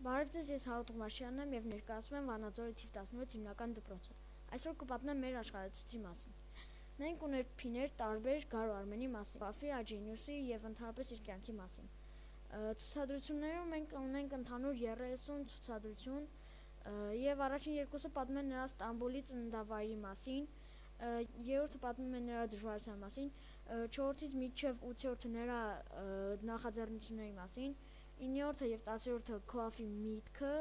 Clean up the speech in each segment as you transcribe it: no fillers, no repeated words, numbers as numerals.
Բարև ձեզ, ես Հարութ Ղումաշյանն եմ և ներկայացնում եմ Վանաձորի թիվ 16 հիմնական դպրոցը։ Այսօր կպատմեմ մեր աշխարհացույցի մասին։ Մենք ուներփիներ տարբեր Գարո Արմենի մասին, Բաֆի, Աջենիուսի և ընդհանրապես իր կյանքի մասին։ Ցուցադրություններում մենք ունենք ընդհանուր 30 ցուցադրություն և առաջին երկուսը պատմում են նրա Ստամբուլի ծննդավայրի մասին, երրորդը պատմում է նրա դժվարության մասին, 4-ից մինչև 8-րդը նրա նախաձեռնությունների մասին, 9-րդը և 10-րդը Քոաֆի միտքը,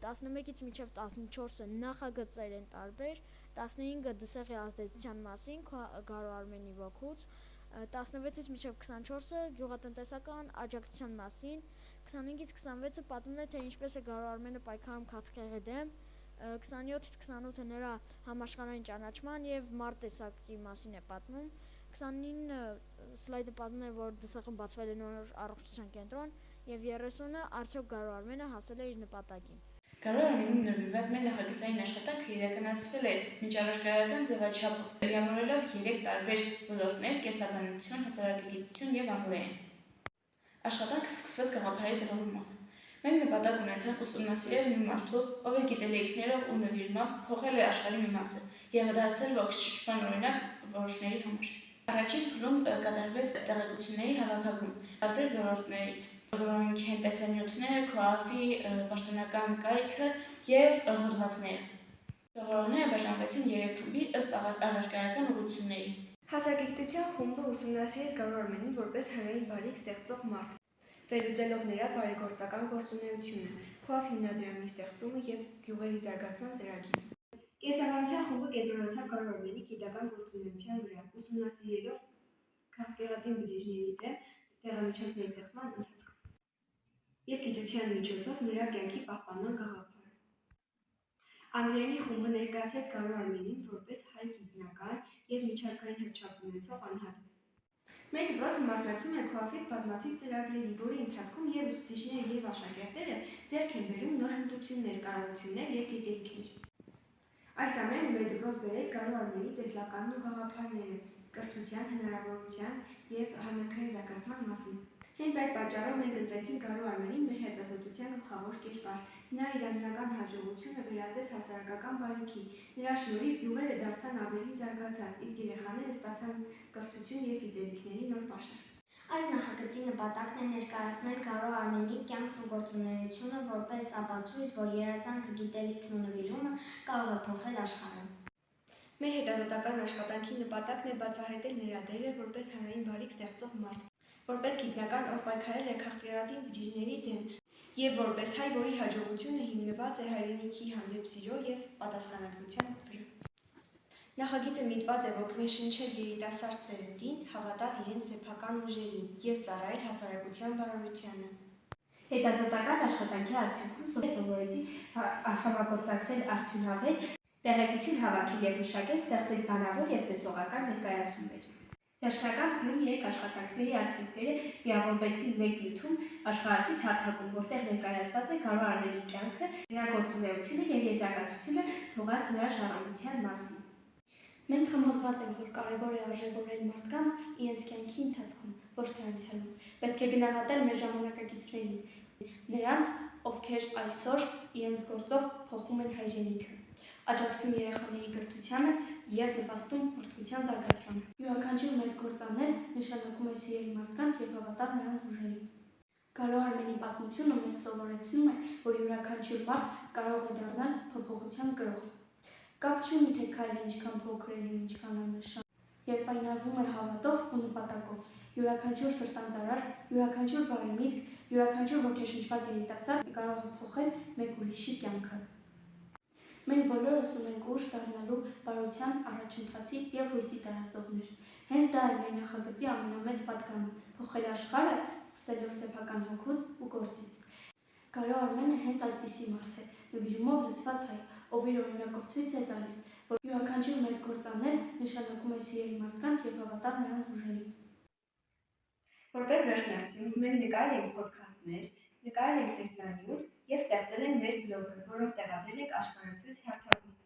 11-ից մինչև 14-ը նախագծեր են տարբեր, 15-ը դսեղի ազդեցության մասին Գարո Արմենի ոգուց, 16-ից մինչև 24-ը գյուղատնտեսական աջակցության մասին, 25-ից 26-ը պատմում է, թե ինչպես է Գարո Արմենը պայքարում քաղցկեղի դեմ, 27-ից 28-ը նրա համաշխարհային ճանաչման և մարտ մասին է պատմում, 29 սլայդը պատմում է, որ դսեղում բացվել է նոր առողջության կենտրոն, և 30-ը արդյոք Գարո Արմենը հասել է իր նպատակին։ Գարո Արմենին նվիրված մեր նախագծային աշխատանքը իրականացվել է միջավայրկրական ձևաչափով, միավորելով 3 տարբեր ոլորտներ՝ կենսաբանություն, հասարակագիտություն և անգլերեն։ Աշխատանքը սկսվեց գաղափարի ձևավորմամբ։ Մենք նպատակ ունեցանք ուսումնասիրել մի մարդու, ով իր գիտելիքներով ու նվիրմամբ փոխել է աշխարհի մի մասը և դարձել ոգեշնչման օրինակ որոշների համար։ Առաջին փուլում կատարվեց տեղեկությունների հավաքագրում տարբեր ոլորտներից, որոնք են տեսանյութերը, Քոաֆի պաշտոնական կարիքը և հոդվածները։ Սովորողները բաժանվեցին 3 խմբի ըստ առարկայական ուղղությունների։ Հասարակագիտության խումբը ուսումնասիրեց Գարո Արմենին որպես հանրային բարիք ստեղծող մարդ, վերլուծելով նրա բարեգործական գործունեությունը, Քոաֆ հիմնադրամի ստեղծումը և գյուղերի զարգացման ծրագիրը։ Կենսաբանության խումբը կենտրոնացավ Գարո Արմենի գիտական գործունեության վրա, ուսումնասիրելով քաղցկեղածին բջիջների դեմ դեղամիջոցների ստեղծման ընթացքը և գիտության միջոցով նրա կյանքի պահպանման գաղափարը։ Անգլերենի խումբը ներկայացրեց Գարո Արմենին որպես հայ գիտնական և միջազգային հռչակ ունեցող անհատ։ Մեր դպրոցը մասնակցում է Քոաֆից բազմաթիվ ծրագրերի, որի ընթացքում և ուսուցիչները և աշակերտները ձեռք են բերում նոր հմտություններ, կարողություններ և գիտելիքներ։ Այս ամենը մեր դպրոց բերեց Գարո Արմենի տեսլականն ու գաղափարները կրթության, հնարավորության և հանրաքային զարգացման մասին։ Հենց այդ պատճառով մենք ընտրեցինք Գարո Արմենին մեր հետազոտության գլխավոր կերպար։ Նա իր անձնական հաջողությունը վերածեց հասարակական բարիքի, նրա շնորհիվ գյուղերը դարձան ավելի զարգացած, իսկ երեխաները ստացան կրթություն և գիտելիքների նոր պաշար։ Այս նախագծի նպատակն է ներկայացնել Գարո Արմենի կյանքն ու գործունեությունը որպես ապացույց, որ երազանքը, գիտելիքն ու նվիրումը կարող է փոխել աշխարհը։ Մեր հետազոտական աշխատանքի նպատակն է բացահայտել նրա դերը որպես հանրային բարիք ստեղծող մարդ, որպես գիտնական, ով պայքարել է քաղցկեղածին բջիջների դեմ, և որպես հայ, որի հաջողությունը հիմնված է հայրենիքի հանդեպ սիրո և պատասխանատվության վրա։ Նախագիծը միտված է ոգեշնչել երիտասարդ սերնդին, հավատալ իրենց սեփական ուժերին և ծառայել հասարակության բարօրությանը։ Հետազոտական աշխատանքի արդյունքում սովորեցի համագործակցել արդյունավետ, տեղեկություն հավաքել և մշակել, ստեղծել բանավոր և տեսողական ներկայացումներ։ Վերջնական փուլում 3 աշխատանքների արդյունքները միավորվեցին մեկ նյութում աշխարհացույց հարթակում, որտեղ ներկայացված է Գարո Արմենի կյանքը, նրա գործունեությունը և եզրակացությունը թողած նրա ժառանգության մասին։ Մենք համոզված ենք, որ կարևոր է արժևորել մարդկանց իրենց կյանքի ընթացքում, ոչ թե անցյալում։ Պետք է գնահատել մեր ժամանակակիցներին, նրանց, ովքեր այսօր իրենց գործով փոխում են հայրենիքը, աջակցում երեխաների կրթությանը և նպաստում մարդկության զարգացմանը։ Յուրաքանչյուր մեծ գործ անել նշանակում է սիրել մարդկանց և հավատալ նրանց ուժերին։ Գարո Արմենի պատմությունը մեզ սովորեցնում է, որ յուրաքանչյուր մարդ կարող է դառնալ փոփոխության կրող։ Կապ չունի, թե քայլը ինչքան փոքր է և ինչքան աննշան, երբ այն արվում է հավատով ու նպատակով, յուրաքանչյուր սրտանծարարք, յուրաքանչյուր բարի միտք, յուրաքանչյուր ոգեշնչված երիտասարդ կարող է փոխել մեկ ուրիշի կյանքը։ Մենք բոլորս ունենք ուժ դառնալու բարության առաջընթացի և հույսի տարածողներ։ Հենց դա է մեր նախագծի ամենամեծ պատգամը՝ փոխել աշխարհը, սկսելով սեփական հոգուց ու գործից։ Գարո Արմենը հենց այդպիսի մարդ է, նվիրումով լցված հայ, ով իր օրինակով ցույց է տալիս, որ յուրաքանչյուր մեծ գործ անել նշանակում է սիրել մարդկանց և հավատալ նրանց ուժերին։ Որպես վերջնարդյունք մենք նկարել ենք փոդքասթներ, նկարել ենք տեսանյութ և ստեղծել ենք մեր բլոգը, որով տեղադրել ենք աշխարհացույց հարթակում։